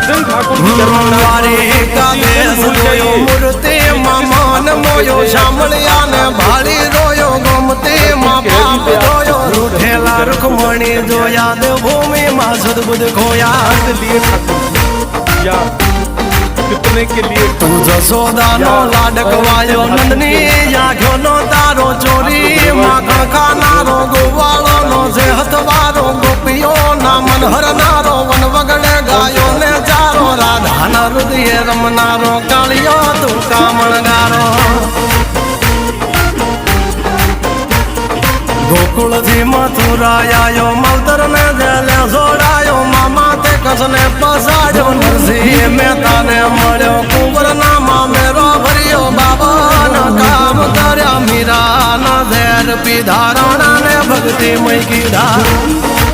दिल ठाकुर की मूर्ति मन मोयो शामलिया ने भाड़ी रोयो गोमती माँ बाप रोयो रूठेला रुखमणी जो याद भूमि माँ सदबुद खोया लिए ठाकुर या कितने के लिए तू जसोदा नो लाडकवायो नंदनी आँखों नो तारो चोरी माखण खानारो गोवालो नो सेहतवारो गोपियो ना मनहर नारो वन वगड़े गायो ने चारो राधा ना हृदय रमनारो कालियो तू कामणगारो गोकुल थी मथुरा आयो मवतर ने जेले जोड़ायो मामा ते कसने पसायो नरसिंह मेहता ने मळ्यो कुंवर नामा मेरो भरियो बाबा ना काम कर्या मीरा ना ઝેર પીધા રાણા ને ભક્તિ મય કીધા